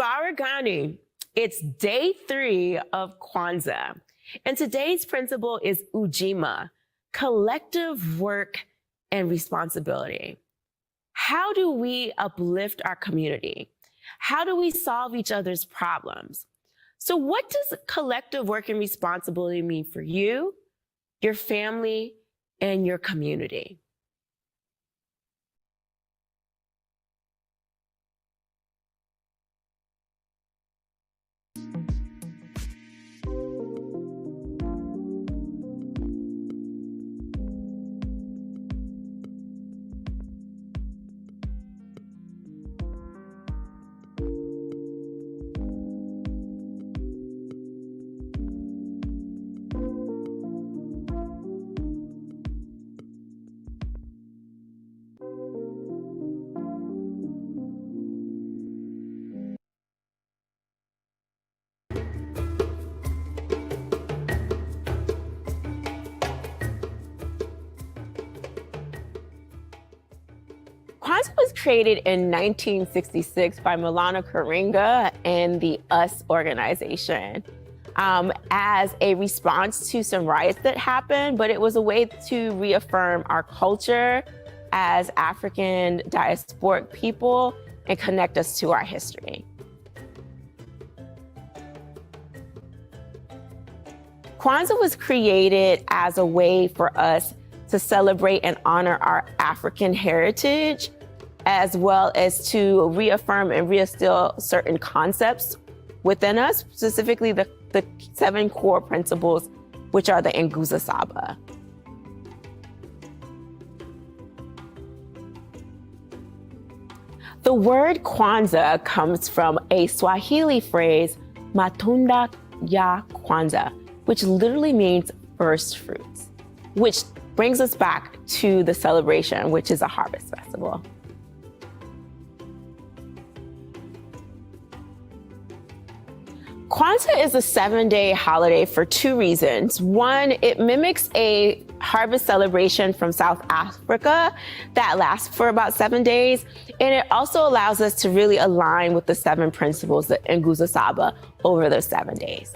Habari Gani. It's day 3 of Kwanzaa. And today's principle is Ujima, collective work and responsibility. How do we uplift our community? How do we solve each other's problems? So what does collective work and responsibility mean for you, your family, and your community? Kwanzaa was created in 1966 by Maulana Karinga and the E.S.T organization as a response to some riots that happened, but it was a way to reaffirm our culture as African diasporic people and connect us to our history. Kwanzaa was created as a way for us to celebrate and honor our African heritage, as well as to reaffirm and reinstill certain concepts within us, specifically the 7 core principles, which are the Nguzo Saba. The word Kwanzaa comes from a Swahili phrase, matunda ya kwanza, which literally means first fruits, which brings us back to the celebration, which is a harvest festival. Kwanzaa is a 7-day holiday for 2 reasons. One, it mimics a harvest celebration from South Africa that lasts for about 7 days. And it also allows us to really align with the 7 principles, the Nguzo Saba, over those 7 days.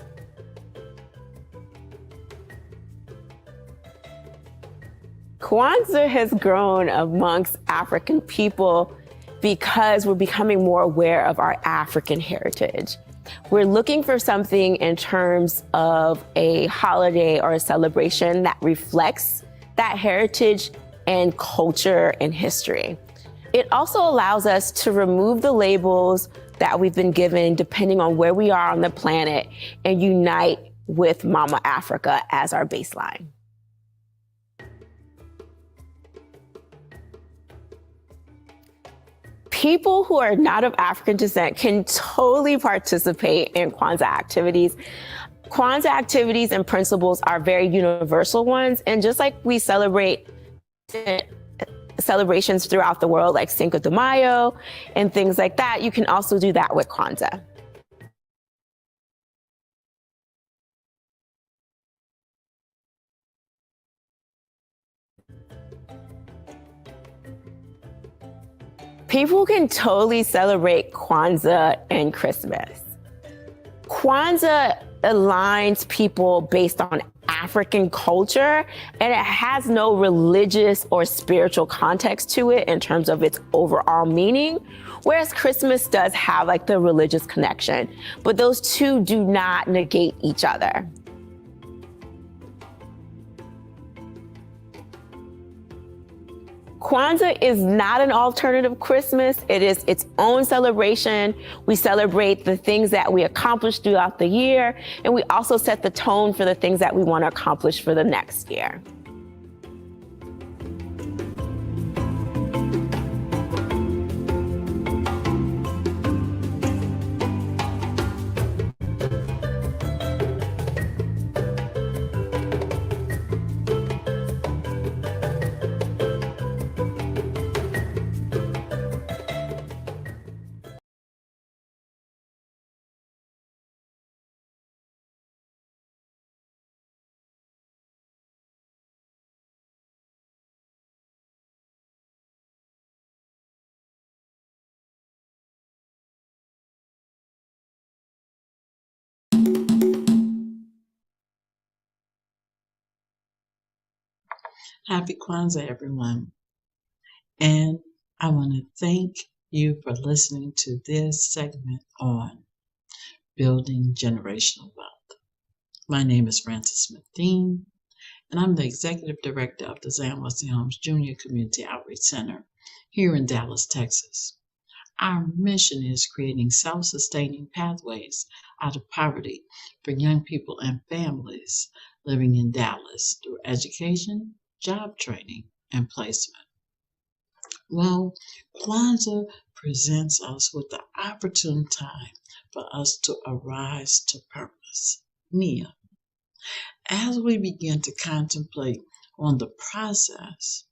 Kwanzaa has grown amongst African people because we're becoming more aware of our African heritage. We're looking for something in terms of a holiday or a celebration that reflects that heritage and culture and history. It also allows us to remove the labels that we've been given depending on where we are on the planet and unite with Mama Africa as our baseline. People who are not of African descent can totally participate in Kwanzaa activities. Kwanzaa activities and principles are very universal ones. And just like we celebrate celebrations throughout the world, like Cinco de Mayo and things like that, you can also do that with Kwanzaa. People can totally celebrate Kwanzaa and Christmas. Kwanzaa aligns people based on African culture, and it has no religious or spiritual context to it in terms of its overall meaning, whereas Christmas does have like the religious connection, but those two do not negate each other. Kwanzaa is not an alternative Christmas. It is its own celebration. We celebrate the things that we accomplished throughout the year, and we also set the tone for the things that we want to accomplish for the next year. Happy Kwanzaa, everyone. And I want to thank you for listening to this segment on building generational wealth. My name is Francess, and I'm the Executive Director of the Oniwosan Homes Junior Community Outreach Center here in Dallas, Texas. Our mission is creating self-sustaining pathways out of poverty for young people and families living in Dallas through education, job training, and placement. Well, Kwanzaa presents us with the opportune time for us to arise to purpose. Nia, as we begin to contemplate on the process,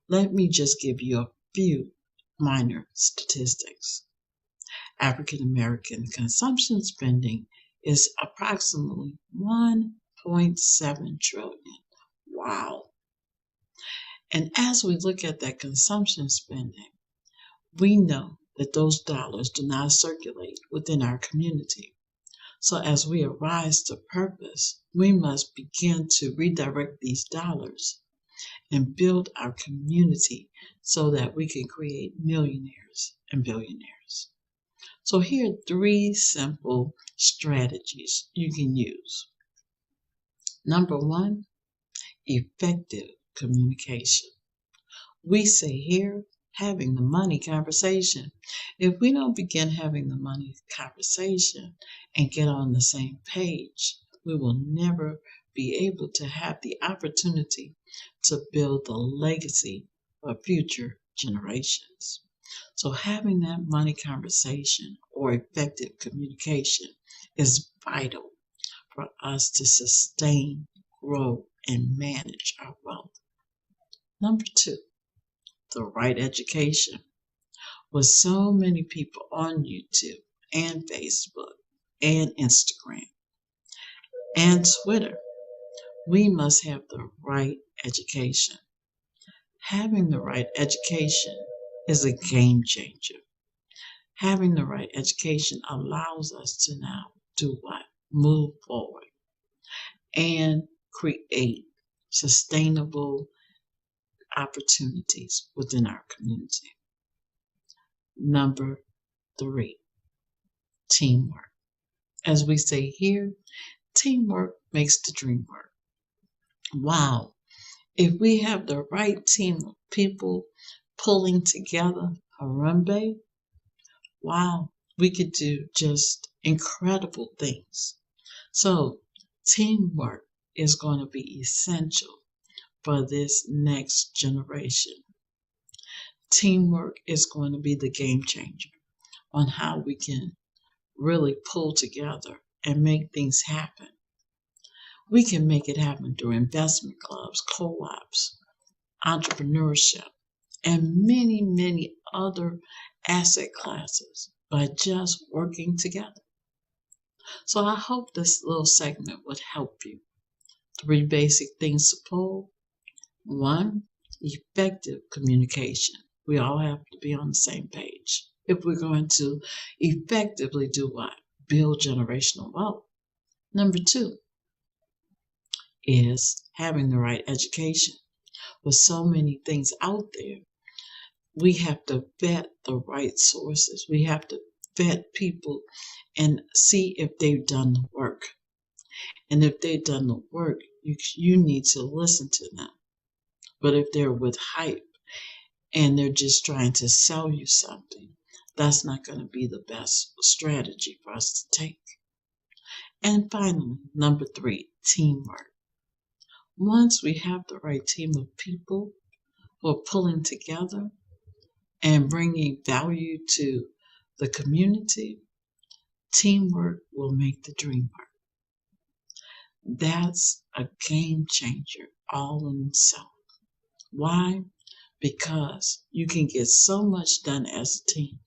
let me just give you a few minor statistics. African American consumption spending is approximately 1.7 trillion. Wow. And as we look at that consumption spending, we know that those dollars do not circulate within our community. So as we arise to purpose, we must begin to redirect these dollars and build our community so that we can create millionaires and billionaires. So here are 3 simple strategies you can use. Number 1, effective communication. We say here, having the money conversation. If we don't begin having the money conversation and get on the same page, we will never be able to have the opportunity to build the legacy for future generations. So having that money conversation or effective communication is vital for us to sustain, grow, and manage our wealth. Number 2, the right education. With so many people on YouTube and Facebook and Instagram and Twitter, we must have the right education. Having the right education is a game changer. Having the right education allows us to now do what? Move forward and create sustainable opportunities within our community. Number 3, teamwork. As we say here, teamwork makes the dream work. Wow. If we have the right team of people pulling together, Harambe, wow, we could do just incredible things. So teamwork is going to be essential for this next generation. Teamwork is going to be the game changer on how we can really pull together and make things happen. We can make it happen through investment clubs, co-ops, entrepreneurship, and many, many other asset classes by just working together. So I hope this little segment would help you. 3 basic things to pull. 1, effective communication. We all have to be on the same page if we're going to effectively do what? Build generational wealth. Number 2 is having the right education. With so many things out there, we have to vet the right sources. We have to vet people and see if they've done the work. And if they've done the work, you need to listen to them. But if they're with hype and they're just trying to sell you something, that's not going to be the best strategy for us to take. And finally, number 3, teamwork. Once we have the right team of people who are pulling together and bringing value to the community, teamwork will make the dream work. That's a game changer all in itself. Why? Because you can get so much done as a team.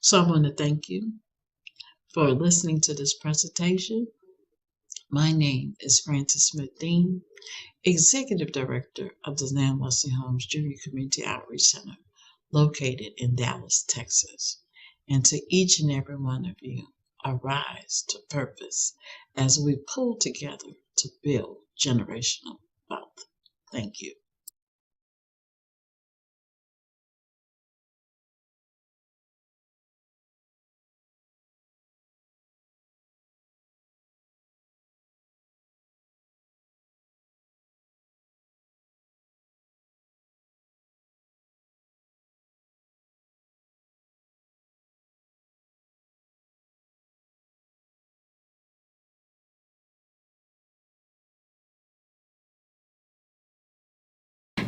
So I want to thank you for listening to this presentation. My name is Francess, Executive Director of the Oniwosan Homes Junior Community Outreach Center, located in Dallas, Texas. And to each and every one of you, arise to purpose as we pull together to build generational wealth. Thank you.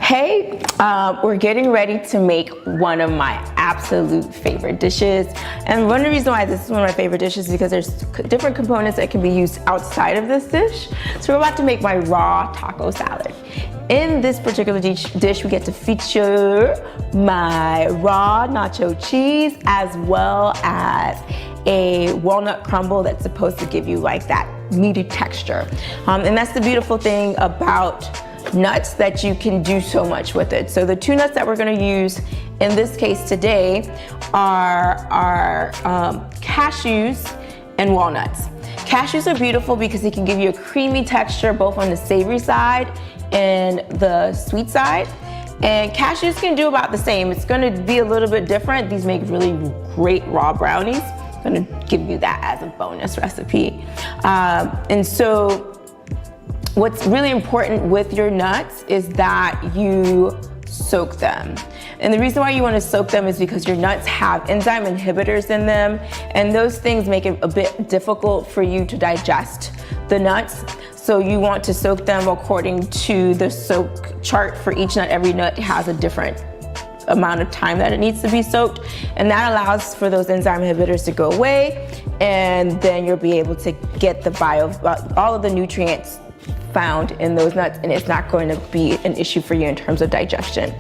Hey, we're getting ready to make one of my absolute favorite dishes. And one of the reasons why this is one of my favorite dishes is because there's different components that can be used outside of this dish. So we're about to make my raw taco salad. In this particular dish, we get to feature my raw nacho cheese as well as a walnut crumble that's supposed to give you like that meaty texture. And that's the beautiful thing about nuts, that you can do so much with it. So the two nuts that we're going to use in this case today are cashews and walnuts. Cashews are beautiful because they can give you a creamy texture both on the savory side and the sweet side. And cashews can do about the same. It's going to be a little bit different. These make really great raw brownies. I'm going to give you that as a bonus recipe. And so what's really important with your nuts is that you soak them. And the reason why you want to soak them is because your nuts have enzyme inhibitors in them, and those things make it a bit difficult for you to digest the nuts. So you want to soak them according to the soak chart for each nut. Every nut has a different amount of time that it needs to be soaked, and that allows for those enzyme inhibitors to go away, and then you'll be able to get all of the nutrients found in those nuts, and it's not going to be an issue for you in terms of digestion.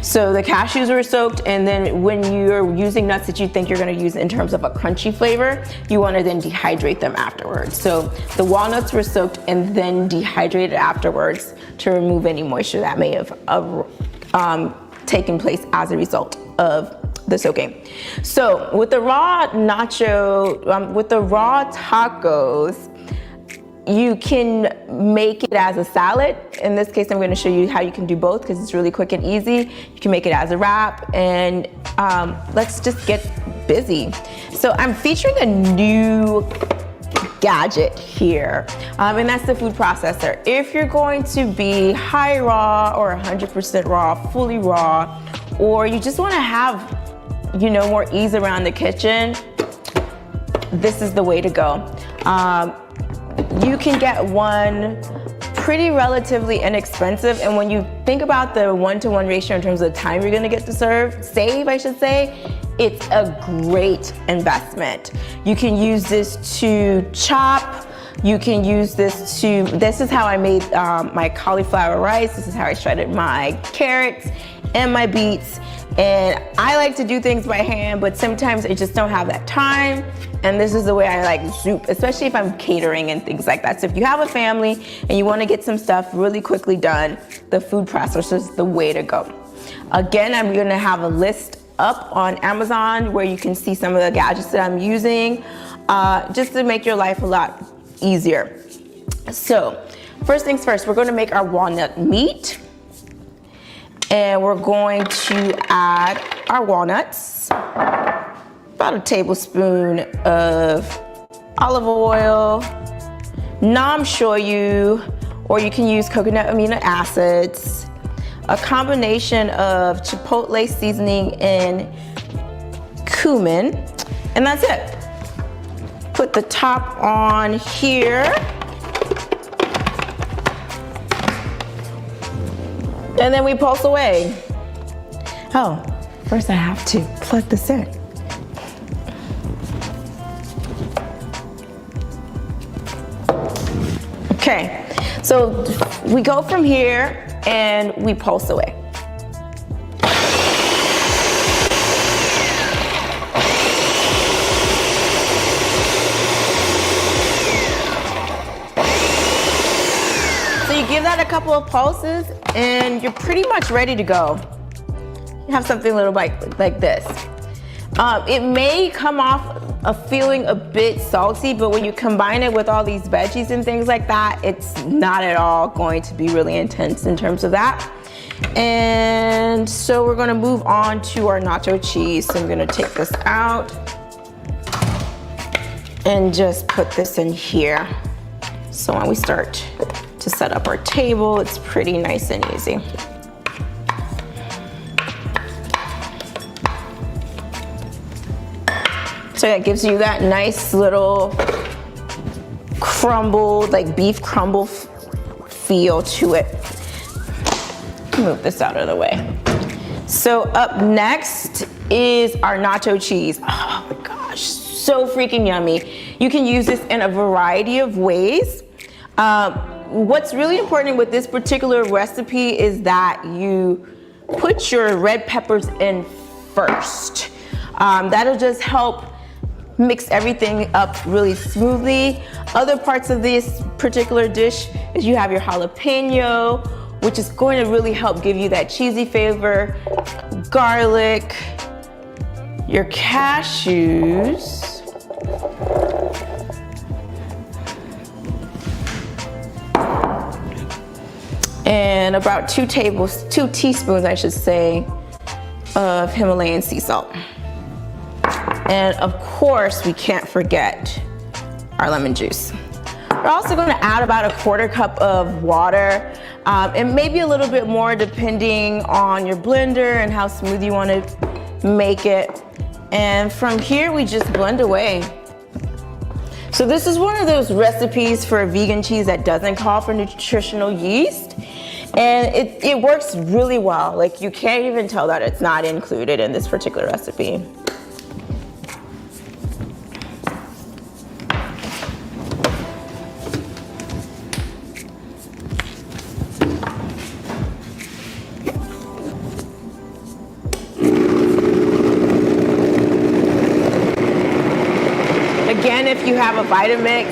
So the cashews were soaked, and then when you're using nuts that you think you're going to use in terms of a crunchy flavor, you want to then dehydrate them afterwards. So the walnuts were soaked and then dehydrated afterwards to remove any moisture that may have taken place as a result of the soaking. So with the raw with the raw tacos, you can make it as a salad. In this case, I'm going to show you how you can do both because it's really quick and easy. You can make it as a wrap, and let's just get busy. So I'm featuring a new gadget here, and that's the food processor. If you're going to be high raw or 100% raw, fully raw, or you just want to have, more ease around the kitchen, this is the way to go. You can get one pretty relatively inexpensive, and when you think about the 1-to-1 ratio in terms of the time you're gonna get to save, I should say, it's a great investment. You can use this to chop. You can use this is how I made my cauliflower rice. This is how I shredded my carrots and my beets. And I like to do things by hand, but sometimes I just don't have that time. And this is the way I like zoop, especially if I'm catering and things like that. So if you have a family and you want to get some stuff really quickly done, the food processor is the way to go. Again, I'm going to have a list up on Amazon where you can see some of the gadgets that I'm using, just to make your life a lot easier. So first things first, we're going to make our walnut meat. And we're going to add our walnuts, about a tablespoon of olive oil, nam shoyu, or you can use coconut amino acids, a combination of chipotle seasoning and cumin, and that's it. Put the top on here. And then we pulse away. Oh, first I have to plug this in. Okay, so we go from here and we pulse away. Give that a couple of pulses and you're pretty much ready to go. You have something a little like this. It may come off a feeling a bit salty, but when you combine it with all these veggies and things like that, it's not at all going to be really intense in terms of that. And so we're gonna move on to our nacho cheese. So I'm gonna take this out and just put this in here. So when we start to set up our table, it's pretty nice and easy. So that gives you that nice little crumbled, like beef crumble feel to it. Move this out of the way. So up next is our nacho cheese. Oh my gosh, so freaking yummy. You can use this in a variety of ways. What's really important with this particular recipe is that you put your red peppers in first. That'll just help mix everything up really smoothly. Other parts of this particular dish is you have your jalapeno, which is going to really help give you that cheesy flavor, garlic, your cashews, and about 2 teaspoons, I should say, of Himalayan sea salt. And of course, we can't forget our lemon juice. We're also going to add about a 1/4 cup of water, and maybe a little bit more depending on your blender and how smooth you want to make it. And from here, we just blend away. So this is one of those recipes for a vegan cheese that doesn't call for nutritional yeast. And it works really well. Like, you can't even tell that it's not included in this particular recipe. Again, if you have a Vitamix,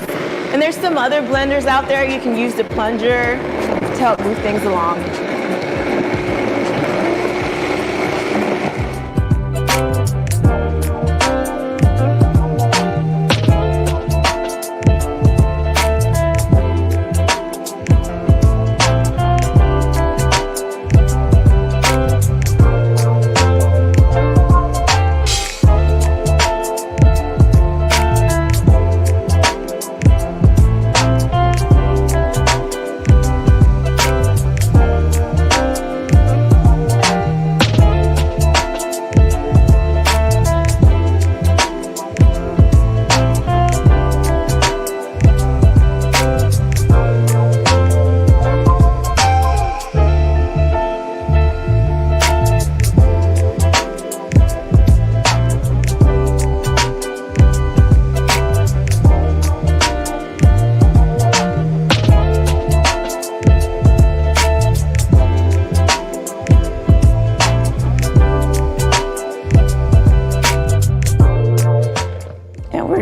and there's some other blenders out there, you can use the plunger to help move things along.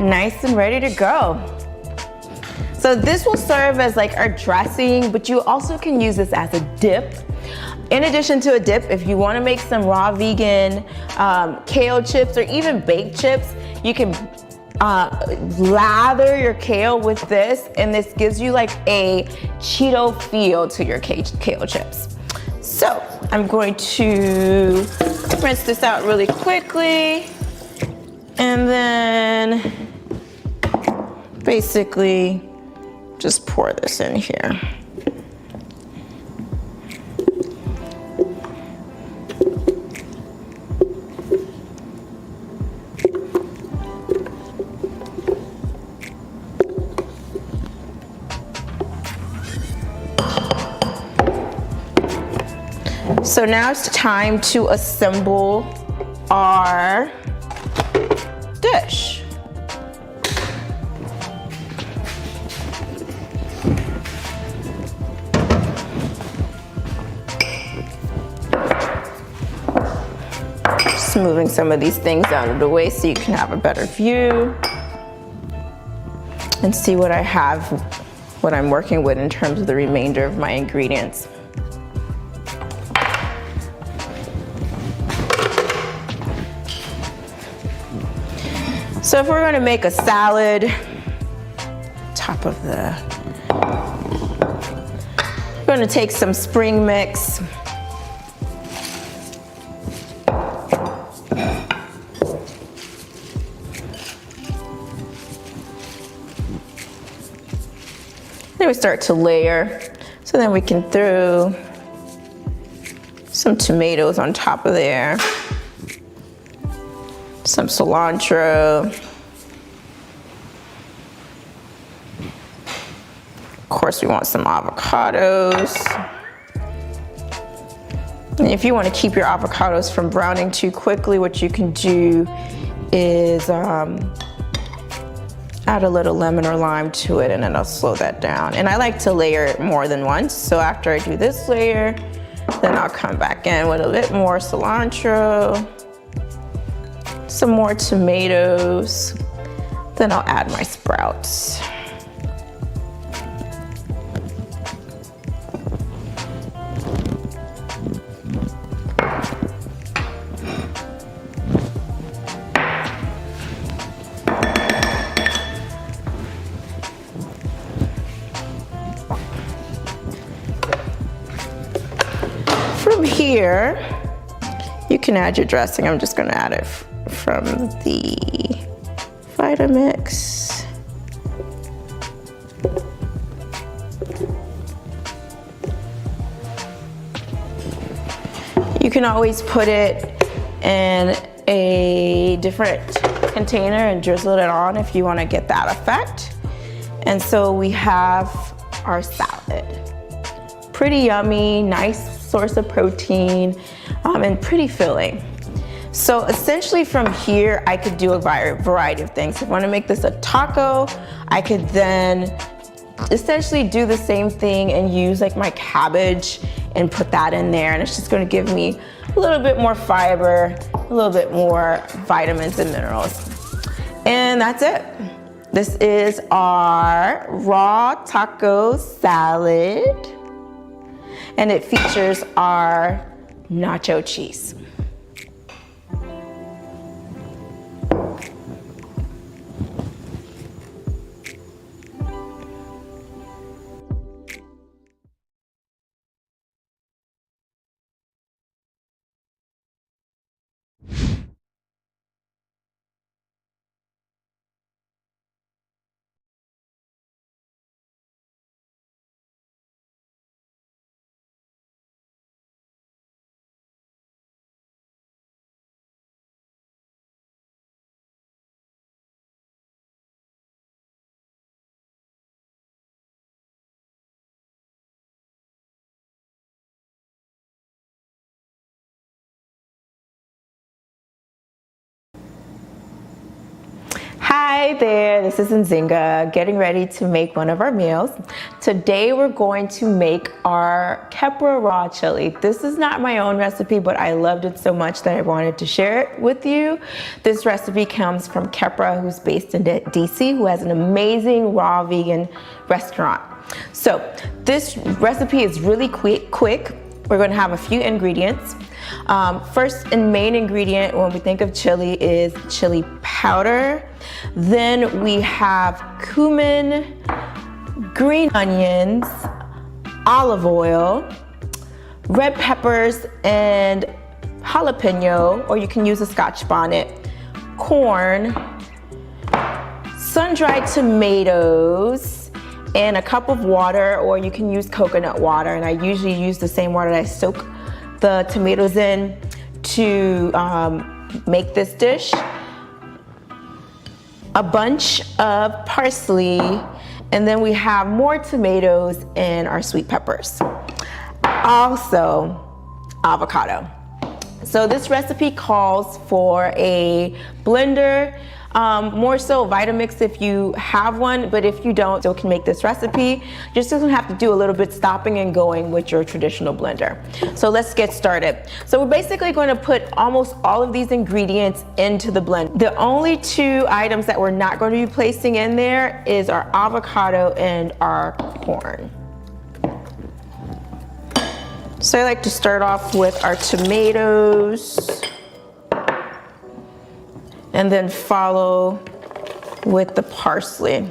Nice and ready to go. So this will serve as like our dressing, but you also can use this as a dip. In addition to a dip, if you want to make some raw vegan kale chips or even baked chips, you can lather your kale with this, and this gives you like a Cheeto feel to your kale chips. So I'm going to rinse this out really quickly, and then basically just pour this in here. So now it's time to assemble our dish. Just moving some of these things out of the way so you can have a better view and see what I have, what I'm working with in terms of the remainder of my ingredients. So if we're going to make a salad, we're going to take some spring mix. Then we start to layer. So then we can throw some tomatoes on top of there, some cilantro, of course we want some avocados. And if you want to keep your avocados from browning too quickly, what you can do is add a little lemon or lime to it, and then I'll slow that down. And I like to layer it more than once. So after I do this layer, then I'll come back in with a bit more cilantro, some more tomatoes, then I'll add my sprouts. From here, you can add your dressing. I'm just gonna add it from the Vitamix. You can always put it in a different container and drizzle it on if you wanna get that effect. And so we have our salad. Pretty yummy, nice source of protein, and pretty filling. So essentially from here, I could do a variety of things. If I want to make this a taco, I could then essentially do the same thing and use like my cabbage and put that in there. And it's just going to give me a little bit more fiber, a little bit more vitamins and minerals. And that's it. This is our raw taco salad. And it features our nacho cheese. Hi there, this is Nzingah, getting ready to make one of our meals. Today we're going to make our kepra raw chili. This is not my own recipe, but I loved it so much that I wanted to share it with you. This recipe comes from Kepra, who's based in DC, who has an amazing raw vegan restaurant. So this recipe is really quick. We're going to have a few ingredients. First and main ingredient when we think of chili is chili powder. Then we have cumin, green onions, olive oil, red peppers, and jalapeno, or you can use a Scotch bonnet, corn, sun-dried tomatoes, and a cup of water, or you can use coconut water. And I usually use the same water that I soak the tomatoes in to make this dish. A bunch of parsley, and then we have more tomatoes and our sweet peppers. Also, avocado. So this recipe calls for a blender, more so Vitamix if you have one, but if you don't, you can make this recipe. You're just gonna have to do a little bit stopping and going with your traditional blender. So let's get started. So we're basically going to put almost all of these ingredients into the blender. The only two items that we're not going to be placing in there is our avocado and our corn. So I like to start off with our tomatoes and then follow with the parsley.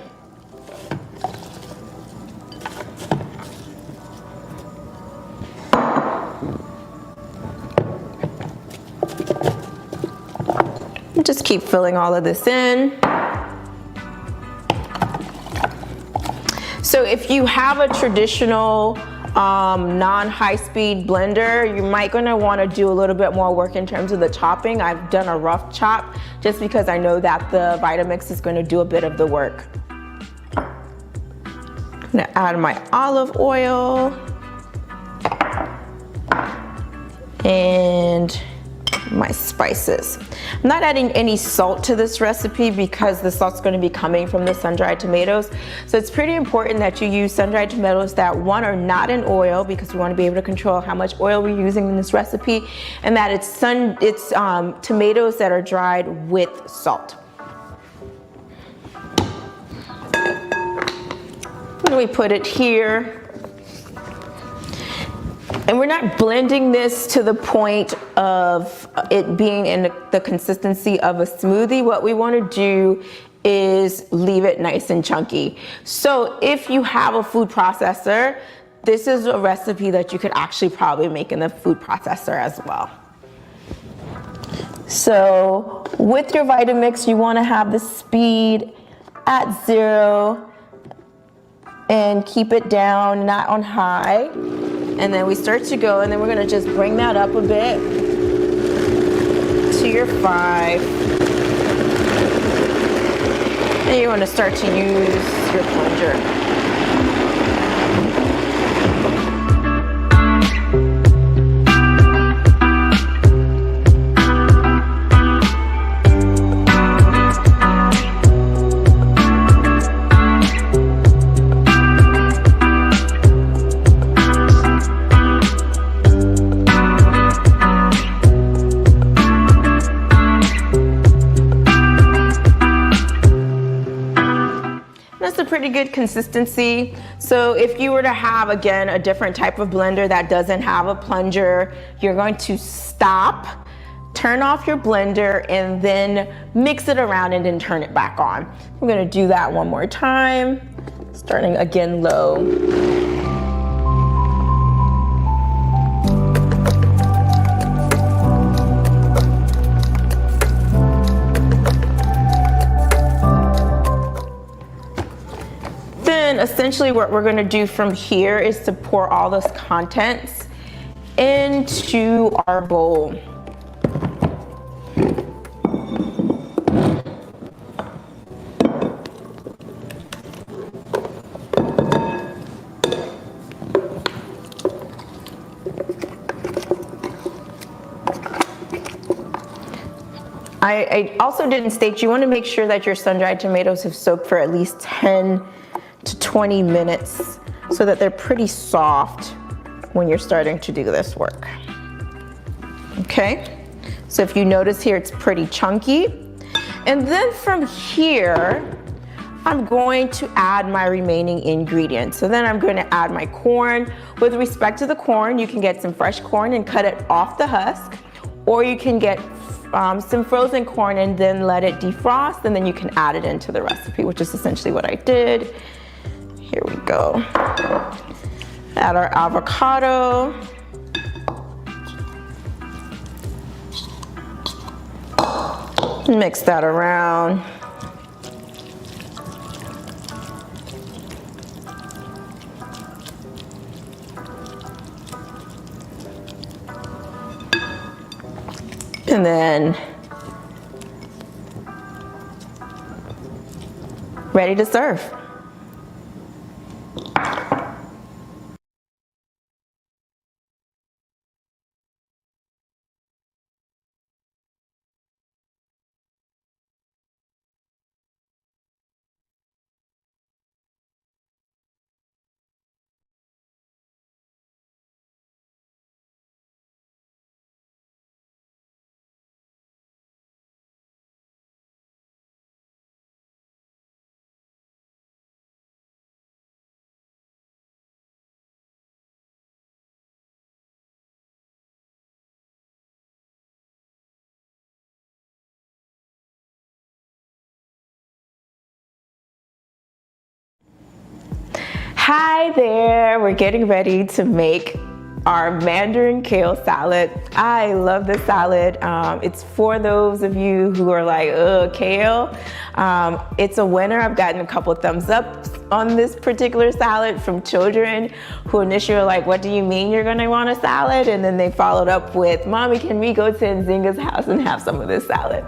Just keep filling all of this in. So if you have a traditional non-high-speed blender, you might gonna wanna do a little bit more work in terms of the chopping. I've done a rough chop just because I know that the Vitamix is gonna do a bit of the work. I'm gonna add my olive oil and my spices. I'm not adding any salt to this recipe because the salt's going to be coming from the sun-dried tomatoes. So it's pretty important that you use sun-dried tomatoes that, one, are not in oil, because we want to be able to control how much oil we're using in this recipe, and that it's tomatoes that are dried with salt. And we put it here. And we're not blending this to the point of it being in the consistency of a smoothie. What we want to do is leave it nice and chunky. So if you have a food processor, this is a recipe that you could actually probably make in the food processor as well. So with your Vitamix, you want to have the speed at 0 and keep it down, not on high. And then we start to go, and then we're gonna just bring that up a bit to your 5. And you wanna start to use your plunger. That's a pretty good consistency. So if you were to have, again, a different type of blender that doesn't have a plunger, you're going to stop, turn off your blender, and then mix it around and then turn it back on. We're gonna do that one more time, starting again low. Essentially what we're going to do from here is to pour all this contents into our bowl. I also didn't state, you want to make sure that your sun-dried tomatoes have soaked for at least 10 to 20 minutes so that they're pretty soft when you're starting to do this work. Okay, so if you notice here, it's pretty chunky. And then from here, I'm going to add my remaining ingredients. So then I'm going to add my corn. With respect to the corn, you can get some fresh corn and cut it off the husk, or you can get some frozen corn and then let it defrost, and then you can add it into the recipe, which is essentially what I did. Here we go. Add our avocado. Mix that around. And then ready to serve. Hi there, we're getting ready to make our Mandarin kale salad. I love this salad. It's for those of you who are like, ugh, kale. It's a winner. I've gotten a couple thumbs up on this particular salad from children who initially were like, what do you mean you're gonna want a salad? And then they followed up with, Mommy, can we go to Nzingah's house and have some of this salad?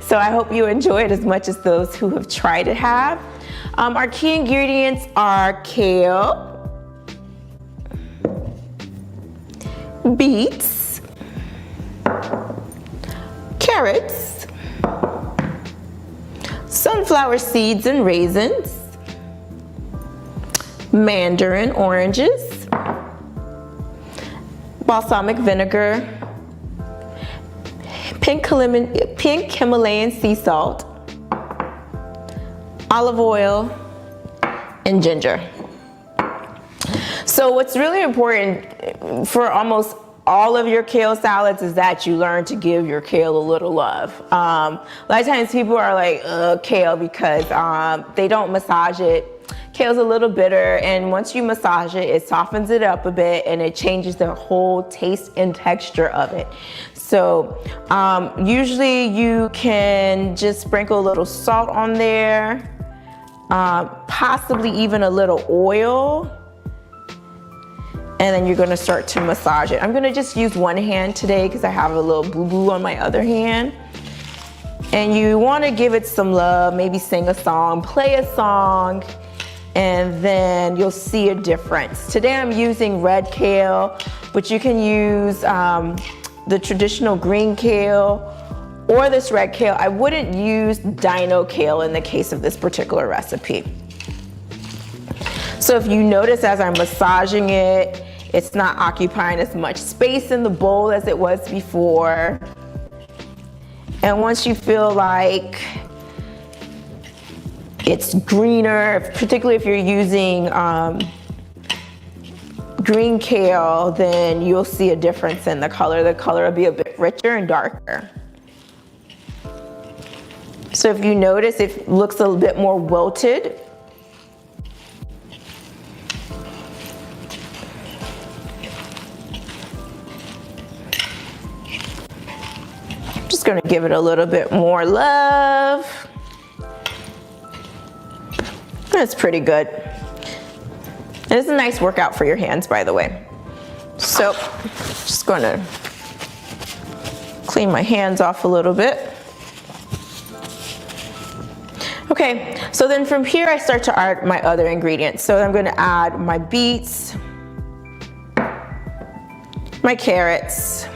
So I hope you enjoy it as much as those who have tried it have. Our key ingredients are kale, beets, carrots, sunflower seeds and raisins, mandarin oranges, balsamic vinegar, pink Himalayan sea salt, olive oil, and ginger. So what's really important for almost all of your kale salads is that you learn to give your kale a little love. A lot of times people are like, kale, because they don't massage it. Kale's a little bitter, and once you massage it, it softens it up a bit and it changes the whole taste and texture of it. So usually you can just sprinkle a little salt on there, possibly even a little oil, and then you're gonna start to massage it. I'm gonna just use one hand today because I have a little boo-boo on my other hand. And you wanna give it some love, maybe sing a song, play a song, and then you'll see a difference. Today I'm using red kale, but you can use the traditional green kale or this red kale. I wouldn't use dino kale in the case of this particular recipe. So if you notice as I'm massaging it, it's not occupying as much space in the bowl as it was before. And once you feel like it's greener, particularly if you're using green kale, then you'll see a difference in the color. The color will be a bit richer and darker. So if you notice, it looks a little bit more wilted. Just gonna give it a little bit more love. That's pretty good. And it's a nice workout for your hands, by the way. So, just gonna clean my hands off a little bit. Okay, so then from here I start to add my other ingredients. So I'm gonna add my beets, my carrots,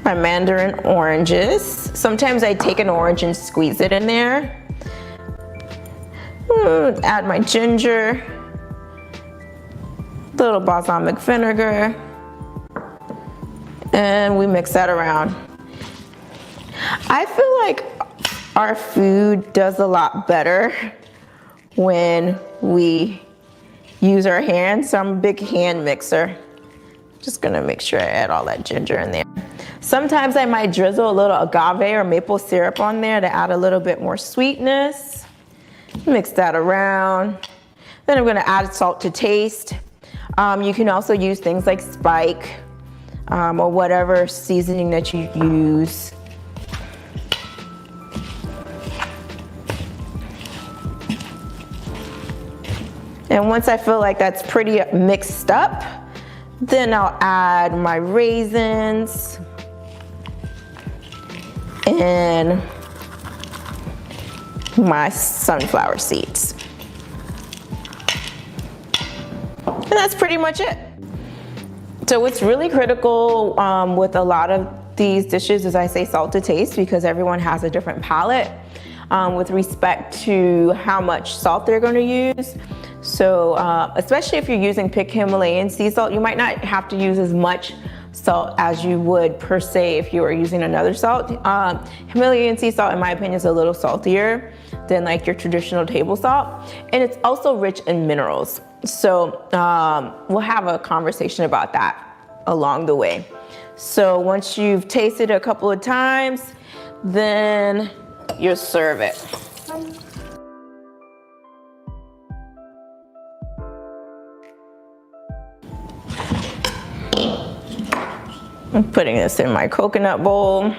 my mandarin oranges. Sometimes I take an orange and squeeze it in there. Add my ginger, little balsamic vinegar, and we mix that around. I feel like our food does a lot better when we use our hands, so I'm a big hand mixer. Just gonna make sure I add all that ginger in there. Sometimes I might drizzle a little agave or maple syrup on there to add a little bit more sweetness. Mix that around. Then I'm gonna add salt to taste. You can also use things like Spike or whatever seasoning that you use. And once I feel like that's pretty mixed up, then I'll add my raisins and my sunflower seeds. And that's pretty much it. So what's really critical with a lot of these dishes is I say salt to taste, because everyone has a different palate with respect to how much salt they're going to use. So especially if you're using pink Himalayan sea salt, you might not have to use as much salt as you would per se if you were using another salt. Himalayan sea salt, in my opinion, is a little saltier than like your traditional table salt. And it's also rich in minerals. So we'll have a conversation about that along the way. So once you've tasted a couple of times then you serve it. I'm putting this in my coconut bowl.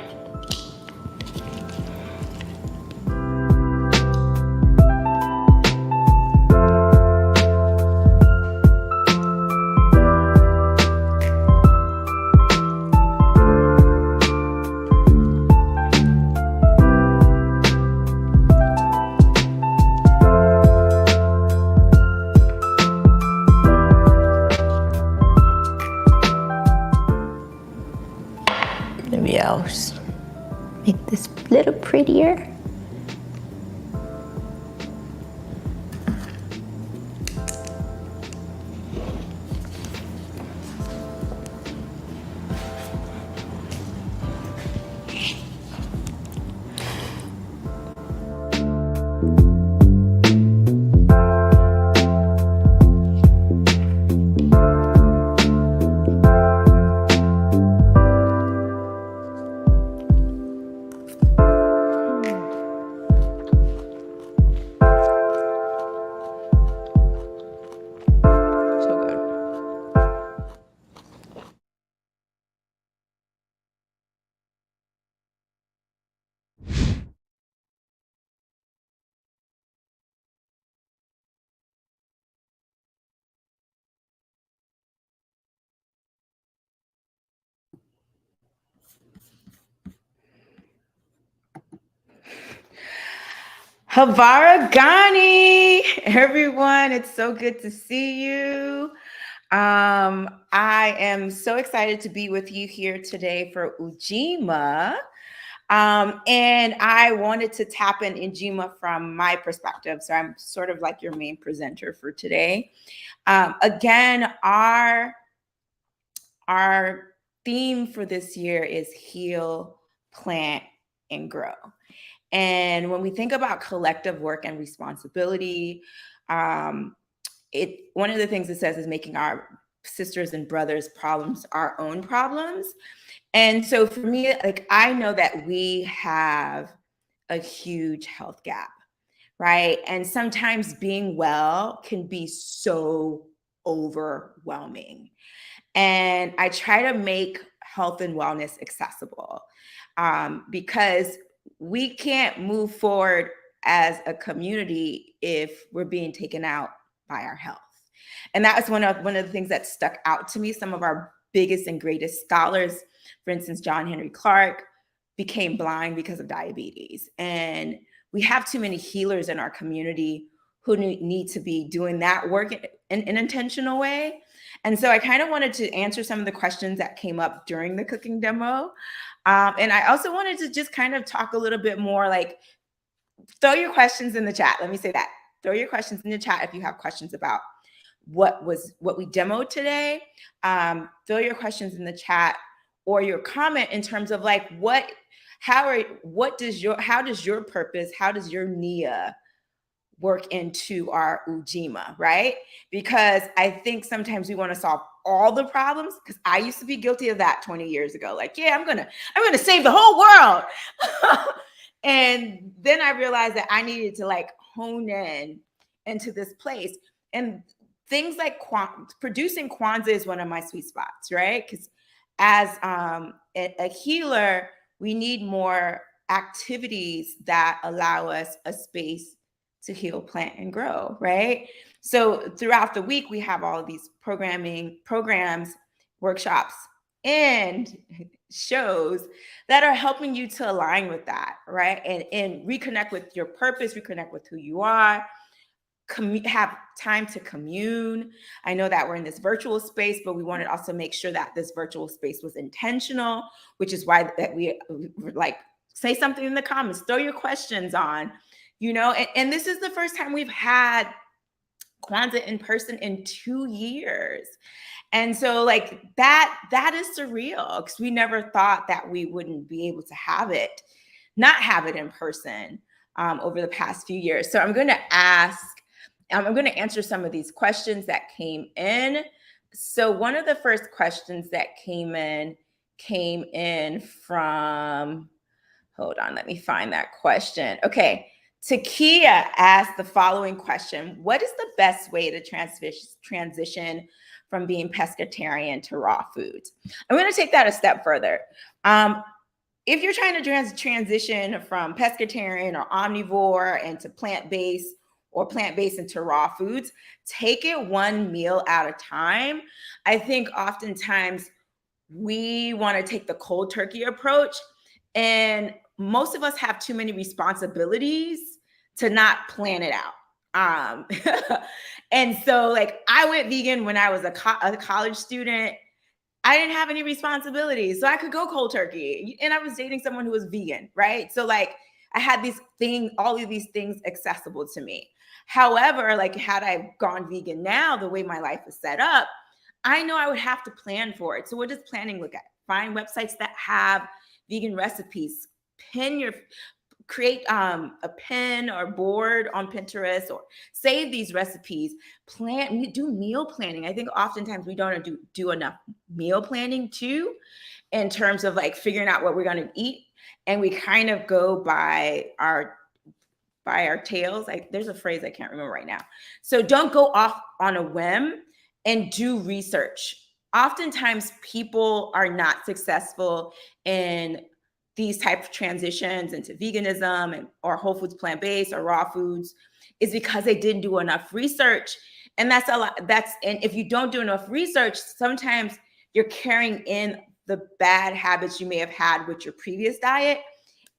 Maybe I'll just make this a little prettier. Habari Gani, everyone. It's so good to see you. I am so excited to be with you here today for Ujima. And I wanted to tap in Ujima from my perspective. So I'm sort of like your main presenter for today. Again, our theme for this year is heal, plant, and grow. And when we think about collective work and responsibility, one of the things it says is making our sisters and brothers' problems our own problems. And so for me, like, I know that we have a huge health gap, right? And sometimes being well can be so overwhelming. And I try to make health and wellness accessible because we can't move forward as a community if we're being taken out by our health. And that was one of the things that stuck out to me. Some of our biggest and greatest scholars, for instance, John Henry Clark, became blind because of diabetes. And we have too many healers in our community who need to be doing that work in an intentional way. And so I kind of wanted to answer some of the questions that came up during the cooking demo. And I also wanted to just kind of talk a little bit more, like, throw your questions in the chat. Let me say that. Throw your questions in the chat if you have questions about what we demoed today. Throw your questions in the chat or your comment in terms of like, how does your purpose, how does your Nia work into our Ujima, right? Because I think sometimes we want to solve all the problems, because I used to be guilty of that 20 years ago. Like, yeah, I'm gonna save the whole world. And then I realized that I needed to like hone in into this place. And things like producing Kwanzaa is one of my sweet spots, right? Because as a healer, we need more activities that allow us a space to heal, plant, and grow, right? So throughout the week, we have all of these programs, workshops, and shows that are helping you to align with that, right? And reconnect with your purpose, reconnect with who you are, have time to commune. I know that we're in this virtual space, but we wanted to also make sure that this virtual space was intentional, which is why that we like say something in the comments, throw your questions on. And this is the first time we've had Kwanzaa in person in 2 years. And so like that is surreal, because we never thought that we wouldn't be able to not have it in person over the past few years. So I'm going to answer some of these questions that came in. So one of the first questions that came in from Hold on, let me find that question. Okay. Takia asked the following question. What is the best way to transition from being pescatarian to raw foods? I'm going to take that a step further. If you're trying to transition from pescatarian or omnivore into plant-based or plant-based into raw foods, take it one meal at a time. I think oftentimes we want to take the cold turkey approach, and most of us have too many responsibilities to not plan it out. And so like I went vegan when I was a college student. I didn't have any responsibilities, so I could go cold turkey. And I was dating someone who was vegan, right? So like I had these things, all of these things accessible to me. However, like had I gone vegan now, the way my life is set up, I know I would have to plan for it. So what does planning look at? Find websites that have vegan recipes. Create a pin or board on Pinterest or save these recipes. Do meal planning. I think oftentimes we don't do enough meal planning too, in terms of like figuring out what we're going to eat, and we kind of go by our tails. There's a phrase I can't remember right now. So don't go off on a whim and do research. Oftentimes people are not successful in these type of transitions into veganism or whole foods, plant-based or raw foods, is because they didn't do enough research. And that's a lot. And if you don't do enough research, sometimes you're carrying in the bad habits you may have had with your previous diet,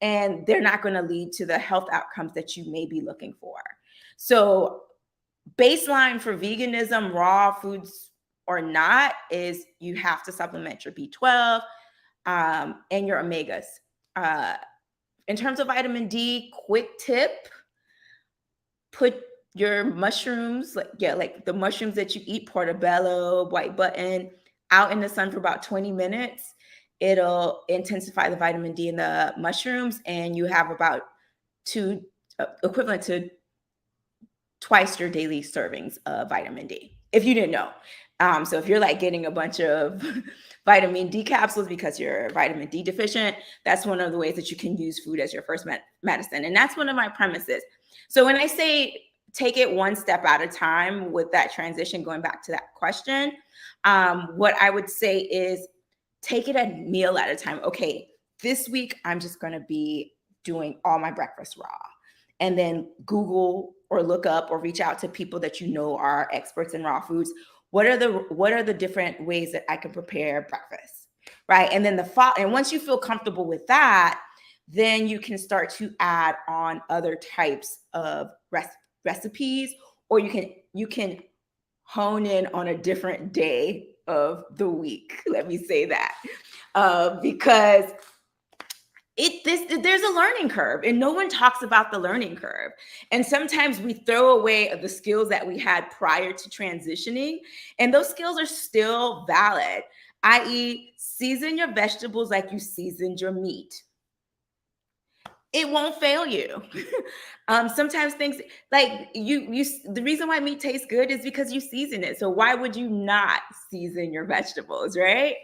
and they're not going to lead to the health outcomes that you may be looking for. So baseline for veganism, raw foods or not, is you have to supplement your B12 and your omegas. In terms of vitamin D, quick tip, put your mushrooms, like the mushrooms that you eat, portobello, white button, out in the sun for about 20 minutes. It'll intensify the vitamin D in the mushrooms, and you have about equivalent to twice your daily servings of vitamin D, if you didn't know. So if you're like getting a bunch of vitamin D capsules because you're vitamin D deficient, that's one of the ways that you can use food as your first medicine. And that's one of my premises. So when I say take it one step at a time with that transition, going back to that question, what I would say is take it a meal at a time. Okay, this week I'm just going to be doing all my breakfast raw, and then Google or look up or reach out to people that you know are experts in raw foods. What are the different ways that I can prepare breakfast, right? And then and once you feel comfortable with that, then you can start to add on other types of recipes, or you can hone in on a different day of the week. Let me say that, because there's a learning curve, and no one talks about the learning curve. And sometimes we throw away the skills that we had prior to transitioning, and those skills are still valid, i.e., season your vegetables like you seasoned your meat. It won't fail you. Sometimes things like the reason why meat tastes good is because you season it. So why would you not season your vegetables, right?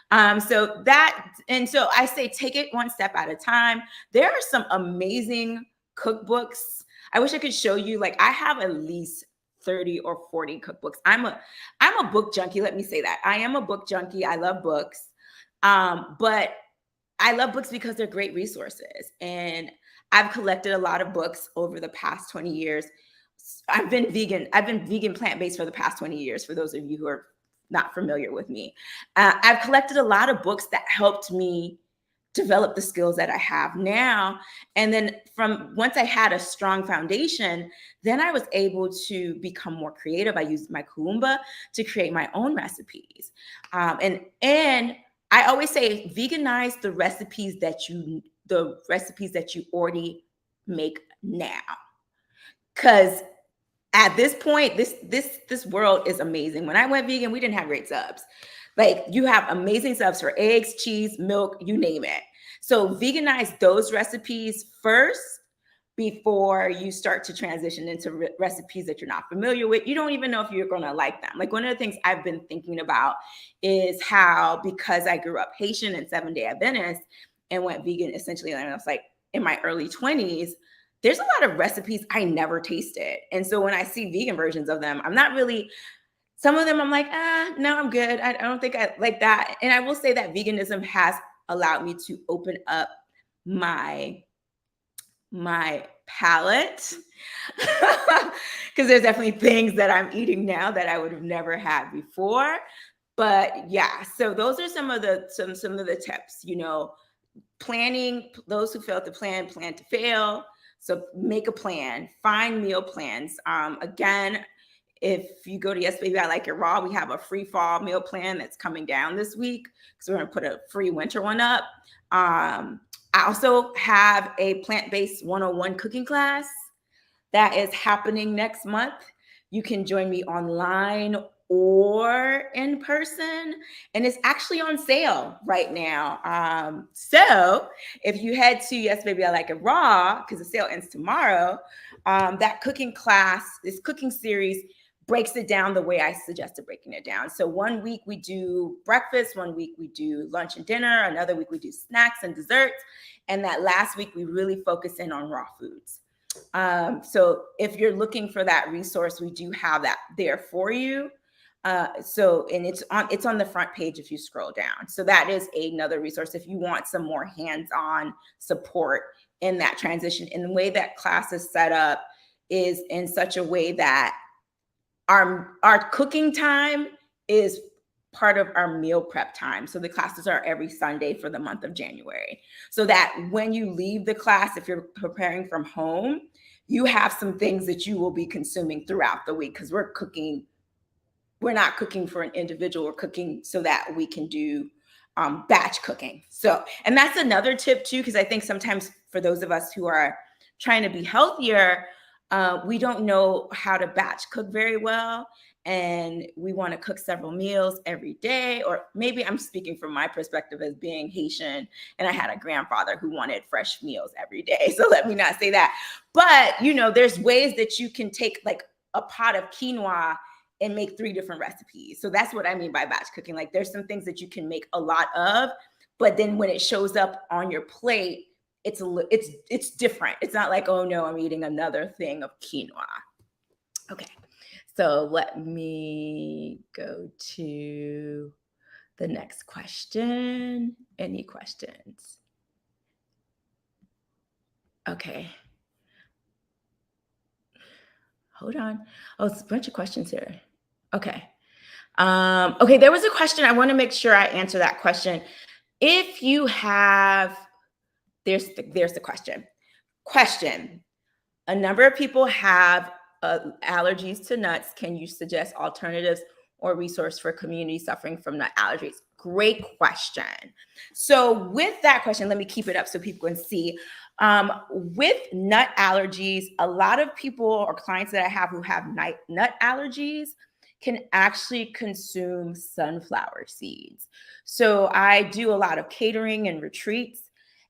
So I say take it one step at a time. There are some amazing cookbooks. I wish I could show you. Like I have at least 30 or 40 cookbooks. I'm a book junkie. Let me say that. I am a book junkie. I love books. But I love books because they're great resources. And I've collected a lot of books over the past 20 years. I've been vegan plant-based for the past 20 years, for those of you who are not familiar with me. I've collected a lot of books that helped me develop the skills that I have now. And then once I had a strong foundation, then I was able to become more creative. I used my Kalumba to create my own recipes. And I always say veganize the recipes that you already make now. Because at this point, this world is amazing. When I went vegan, we didn't have great subs. Like you have amazing subs for eggs, cheese, milk, you name it. So veganize those recipes first before you start to transition into recipes that you're not familiar with. You don't even know if you're going to like them. Like one of the things I've been thinking about is how, because I grew up Haitian and 7-Day Adventist, and went vegan essentially, and I was like in my early 20s, there's a lot of recipes I never tasted. And so when I see vegan versions of them, I'm not really, some of them I'm like, no, I'm good. I don't think I like that. And I will say that veganism has allowed me to open up my palate, because there's definitely things that I'm eating now that I would have never had before. But yeah, so those are some of the tips, planning. Those who fail to plan to fail. So make a plan, find meal plans. Again, if you go to Yes Baby, I Like It Raw, we have a free fall meal plan that's coming down this week, because we're going to put a free winter one up. I also have a plant-based 101 cooking class that is happening next month. You can join me online or in person, and it's actually on sale right now. So if you head to Yes Baby, I Like It Raw, because the sale ends tomorrow, that cooking class, this cooking series, breaks it down the way I suggested breaking it down. So one week we do breakfast, one week we do lunch and dinner, another week we do snacks and desserts, and that last week we really focus in on raw foods. So if you're looking for that resource, we do have that there for you. And it's on the front page if you scroll down. So that is another resource if you want some more hands-on support in that transition. And the way that class is set up is in such a way that our cooking time is part of our meal prep time. So the classes are every Sunday for the month of January. So that when you leave the class, if you're preparing from home, you have some things that you will be consuming throughout the week, because we're not cooking for an individual, we're cooking so that we can do batch cooking. So, and that's another tip too, because I think sometimes for those of us who are trying to be healthier, we don't know how to batch cook very well, and we want to cook several meals every day. Or maybe I'm speaking from my perspective as being Haitian, and I had a grandfather who wanted fresh meals every day. So let me not say that. But, there's ways that you can take like a pot of quinoa and make 3 different recipes. So that's what I mean by batch cooking. Like there's some things that you can make a lot of, but then when it shows up on your plate, it's different. It's not like, oh no, I'm eating another thing of quinoa. Okay, so let me go to the next question. Any questions? Okay. Hold on. Oh, it's a bunch of questions here. Okay. Okay, there was a question. I want to make sure I answer that question. If you have, there's the question. Question. A number of people have allergies to nuts. Can you suggest alternatives or resource for community suffering from nut allergies? Great question. So with that question, let me keep it up so people can see. With nut allergies, a lot of people or clients that I have who have nut allergies can actually consume sunflower seeds. So I do a lot of catering and retreats,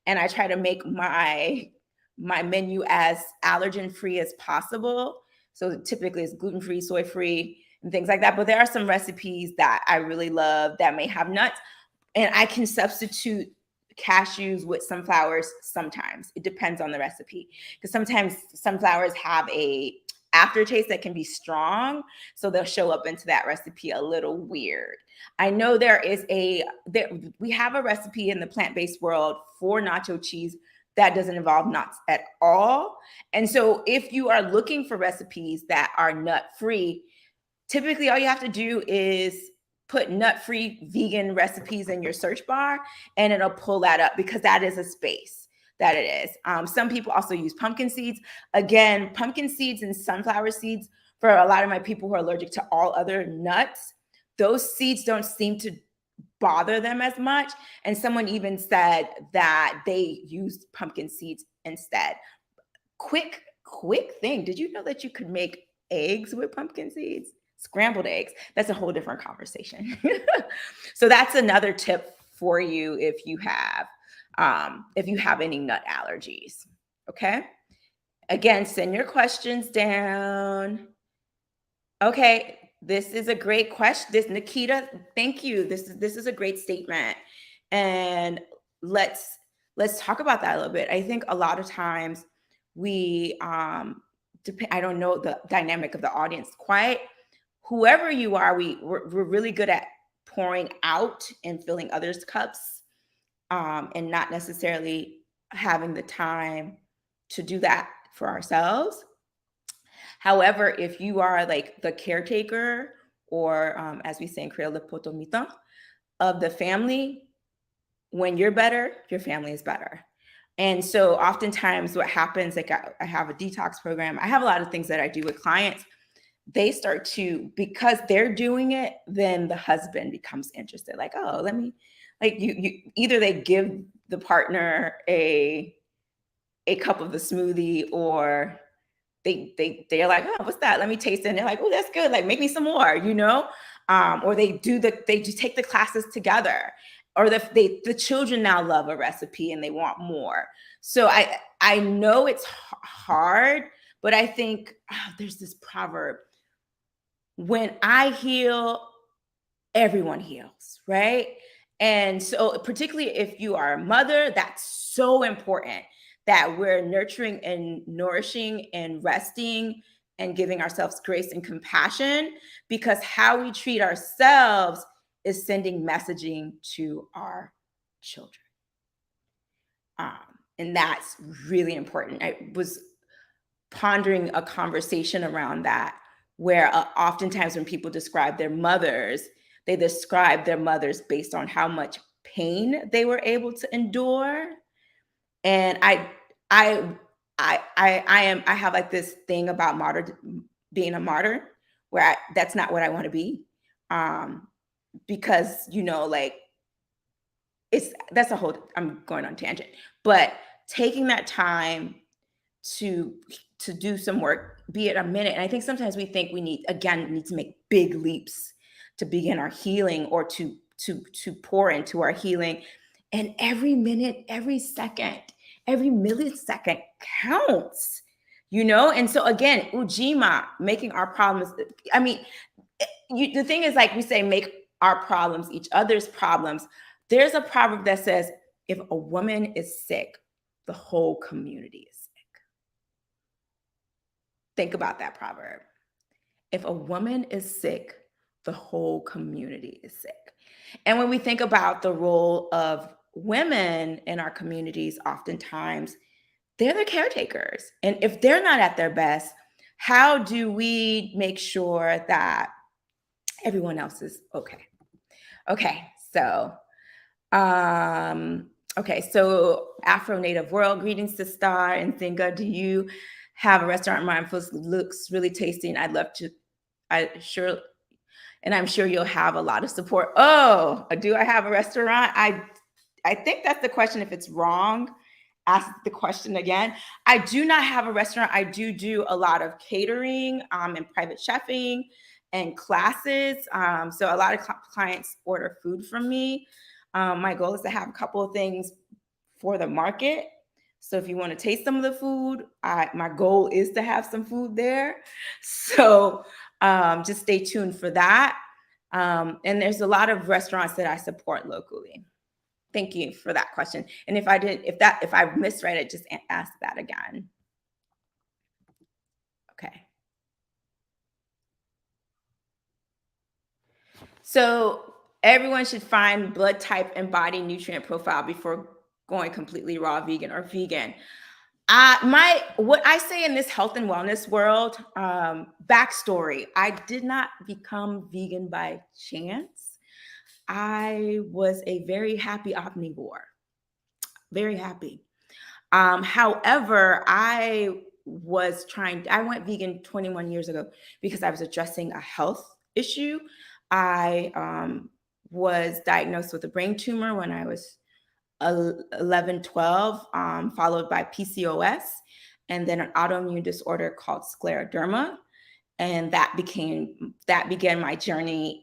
and I try to make my menu as allergen-free as possible. So typically it's gluten-free, soy-free, and things like that. But there are some recipes that I really love that may have nuts, and I can substitute cashews with sunflowers sometimes. It depends on the recipe, because sometimes sunflowers have a aftertaste that can be strong, so they'll show up into that recipe a little weird. I know we have a recipe in the plant-based world for nacho cheese that doesn't involve nuts at all. And so if you are looking for recipes that are nut-free, typically all you have to do is put nut-free vegan recipes in your search bar, and it'll pull that up, because that is a space that it is. Some people also use pumpkin seeds. Again, pumpkin seeds and sunflower seeds, for a lot of my people who are allergic to all other nuts, those seeds don't seem to bother them as much. And someone even said that they used pumpkin seeds instead. Quick thing. Did you know that you could make eggs with pumpkin seeds? Scrambled eggs. That's a whole different conversation. So that's another tip for you if you have any nut allergies. Okay. Again, send your questions down. Okay. This is a great question. Nikita, thank you. This is a great statement. And let's let's talk about that a little bit. I think a lot of times we, I don't know the dynamic of the audience quite. Whoever you are, we're really good at pouring out and filling others' cups, and not necessarily having the time to do that for ourselves. However, if you are like the caretaker, or as we say in Creole, le potomita of the family, when you're better, your family is better. And so oftentimes what happens, like I have a detox program, I have a lot of things that I do with clients. They start to, because they're doing it, then the husband becomes interested. Like, oh, let me, like you either they give the partner a cup of the smoothie, or they're like, oh, what's that? Let me taste it. And they're like, oh, that's good. Like, make me some more, you know? Or they just take the classes together. Or the children now love a recipe and they want more. So I know it's hard, but I think there's this proverb: when I heal, everyone heals, right? And so particularly if you are a mother, that's so important that we're nurturing and nourishing and resting and giving ourselves grace and compassion, because how we treat ourselves is sending messaging to our children. And that's really important. I was pondering a conversation around that, where oftentimes when people describe their mothers, they describe their mothers based on how much pain they were able to endure. And I have like this thing about being a martyr, where that's not what I want to be, because like that's a whole. I'm going on tangent, but taking that time to do some work, be it a minute. And I think sometimes we think we need to make big leaps to begin our healing, or to pour into our healing. And every minute, every second, every millisecond counts, And so again, Ujima, making our problems. I mean, the thing is, like we say, make our problems each other's problems. There's a proverb that says, if a woman is sick, the whole community is sick. Think about that proverb. If a woman is sick, the whole community is sick. And when we think about the role of women in our communities, oftentimes they're the caretakers. And if they're not at their best, how do we make sure that everyone else is okay? So Afro Native World, greetings to Star and Nzingah. Do you have a restaurant in mind? Looks really tasty, and I'd love to. I'm sure you'll have a lot of support. Oh, do I have a restaurant? I think that's the question. If it's wrong, ask the question again. I do not have a restaurant. I do a lot of catering and private chefing and classes. So a lot of clients order food from me. My goal is to have a couple of things for the market. So if you want to taste some of the food, my goal is to have some food there. So just stay tuned for that. And there's a lot of restaurants that I support locally. Thank you for that question. And if I misread it, just ask that again. Okay. So everyone should find blood type and body nutrient profile before going completely raw vegan or vegan. What I say in this health and wellness world, backstory, I did not become vegan by chance. I was a very happy omnivore, very happy. However, I went vegan 21 years ago because I was addressing a health issue. I was diagnosed with a brain tumor when I was 11, 12, followed by PCOS, and then an autoimmune disorder called scleroderma. And that began my journey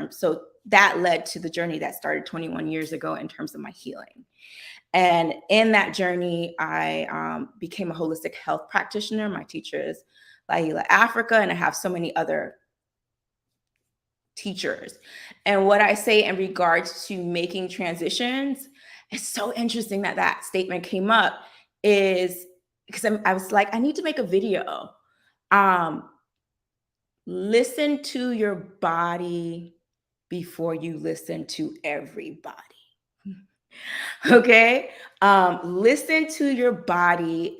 so that led to the journey that started 21 years ago in terms of my healing. And in that journey, I became a holistic health practitioner. My teacher is Lahila Africa, and I have so many other teachers. And what I say in regards to making transitions, It's so interesting that that statement came up, is because I was like, I need to make a video. Listen to your body before you listen to everybody. Okay. Listen to your body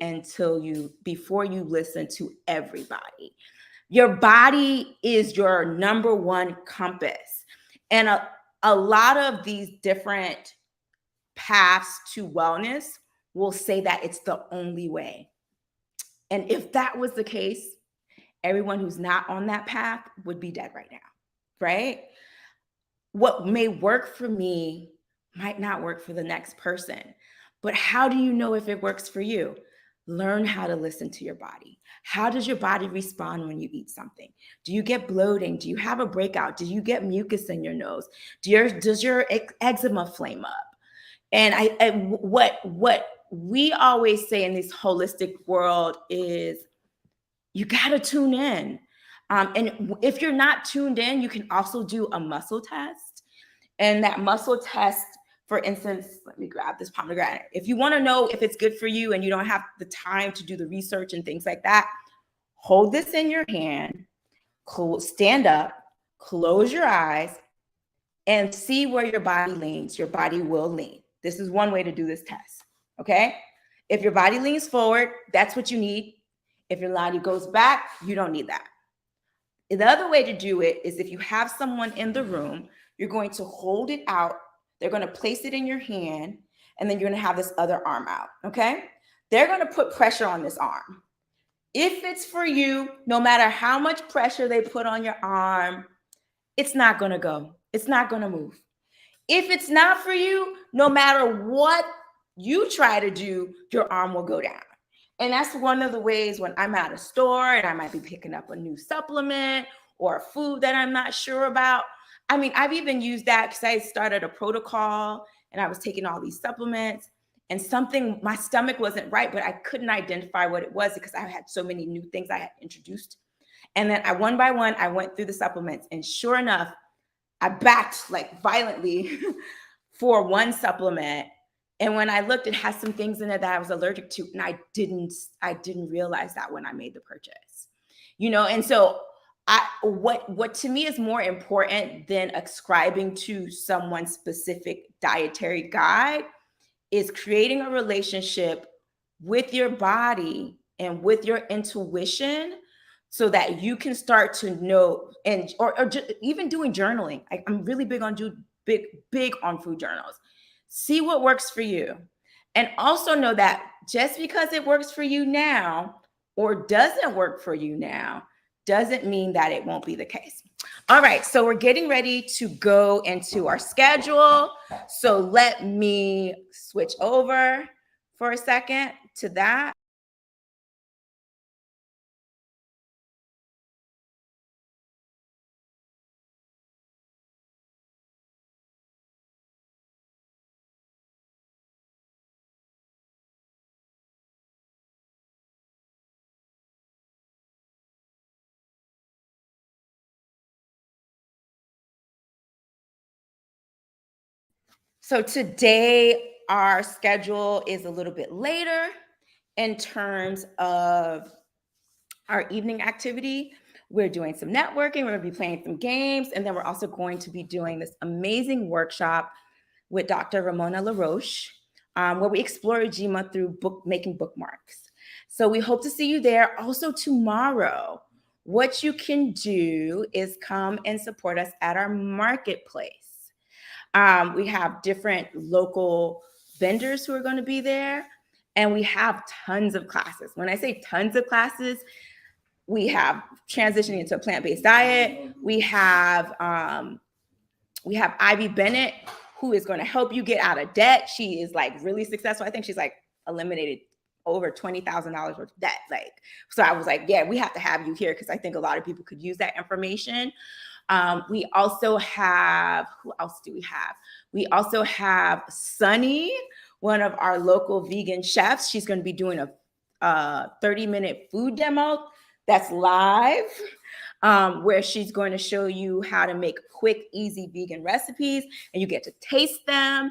before you listen to everybody. Your body is your number one compass. And a lot of these different paths to wellness will say that it's the only way. And if that was the case, everyone who's not on that path would be dead right now, right? What may work for me might not work for the next person. But how do you know if it works for you? Learn how to listen to your body. How does your body respond when you eat something? Do you get bloating? Do you have a breakout? Do you get mucus in your nose? Does your eczema flame up? And what we always say in this holistic world is you got to tune in. And if you're not tuned in, you can also do a muscle test. And that muscle test, for instance, let me grab this pomegranate. If you want to know if it's good for you and you don't have the time to do the research and things like that, hold this in your hand, stand up, close your eyes, and see where your body leans. Your body will lean. This is one way to do this test, okay? If your body leans forward, that's what you need. If your body goes back, you don't need that. The other way to do it is if you have someone in the room, you're going to hold it out. They're going to place it in your hand, and then you're going to have this other arm out, okay? They're going to put pressure on this arm. If it's for you, no matter how much pressure they put on your arm, it's not going to go. It's not going to move. If it's not for you, no matter what you try to do, your arm will go down. And that's one of the ways when I'm at a store and I might be picking up a new supplement or a food that I'm not sure about. I mean, I've even used that because I started a protocol and I was taking all these supplements and my stomach wasn't right, but I couldn't identify what it was because I had so many new things I had introduced. And then one by one, I went through the supplements, and sure enough, I backed like violently for one supplement. And when I looked, it has some things in it that I was allergic to. And I didn't realize that when I made the purchase, And so what to me is more important than ascribing to someone's specific dietary guide is creating a relationship with your body and with your intuition so that you can start to know or even doing journaling. I'm really big on big on food journals. See what works for you. And also know that just because it works for you now or doesn't work for you now doesn't mean that it won't be the case. All right, so we're getting ready to go into our schedule. So let me switch over for a second to that. So today our schedule is a little bit later in terms of our evening activity. We're doing some networking, we're going to be playing some games, and then we're also going to be doing this amazing workshop with Dr. Ramona LaRoche, where we explore Ujima through making bookmarks. So we hope to see you there. Also tomorrow, what you can do is come and support us at our marketplace. We have different local vendors who are going to be there, and we have tons of classes. When I say tons of classes, we have transitioning into a plant-based diet. We have Ivy Bennett, who is going to help you get out of debt. She is like really successful. I think she's like eliminated over $20,000 worth of debt. So I was like, yeah, we have to have you here because I think a lot of people could use that information. We also have, who else do we have? We also have Sunny, one of our local vegan chefs. She's going to be doing a 30-minute food demo that's live, where she's going to show you how to make quick, easy vegan recipes, and you get to taste them.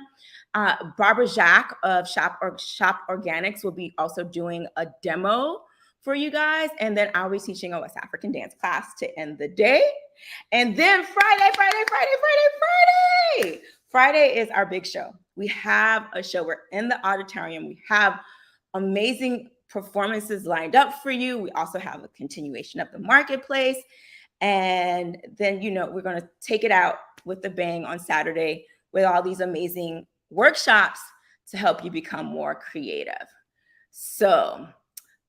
Barbara Jacques of Shop Organics will be also doing a demo for you guys. And then I'll be teaching a West African dance class to end the day. And then Friday is our big show. We have a show. We're in the auditorium. We have amazing performances lined up for you. We also have a continuation of the marketplace. And then, we're going to take it out with a bang on Saturday with all these amazing workshops to help you become more creative. So,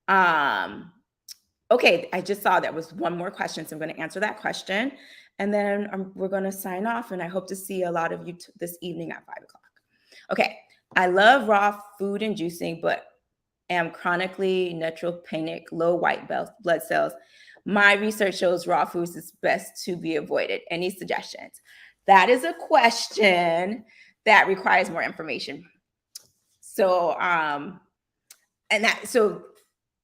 okay, I just saw there was one more question, so I'm going to answer that question. And then we're going to sign off, and I hope to see a lot of you this evening at 5 o'clock. Okay, I love raw food and juicing, but am chronically neutropenic, low white blood cells. My research shows raw foods is best to be avoided. Any suggestions? That is a question that requires more information. So, so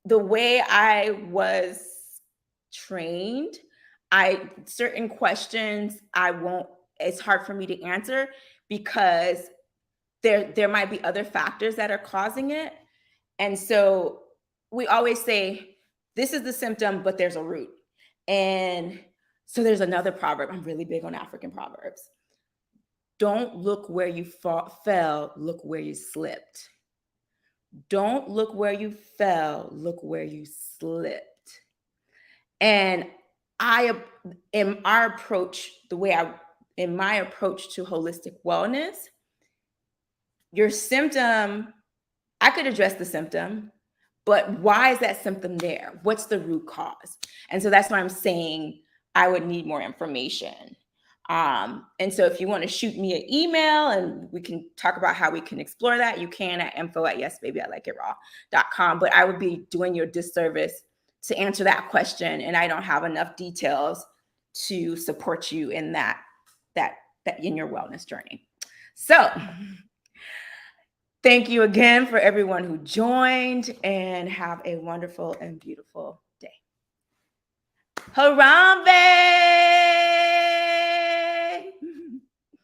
the way I was trained, certain questions it's hard for me to answer because there might be other factors that are causing it. And so we always say, this is the symptom, but there's a root. And so there's another proverb. I'm really big on African proverbs. Don't look where you fell, look where you slipped. Don't look where you fell, look where you slipped. And in my approach to holistic wellness, your symptom, I could address the symptom, but why is that symptom there? What's the root cause? And so that's why I'm saying I would need more information. And so if you want to shoot me an email and we can talk about how we can explore that, you can at info@yesbabyilikeItraw.com. But I would be doing you a disservice to answer that question, and I don't have enough details to support you in that in your wellness journey. So thank you again for everyone who joined, and have a wonderful and beautiful day. Harambe!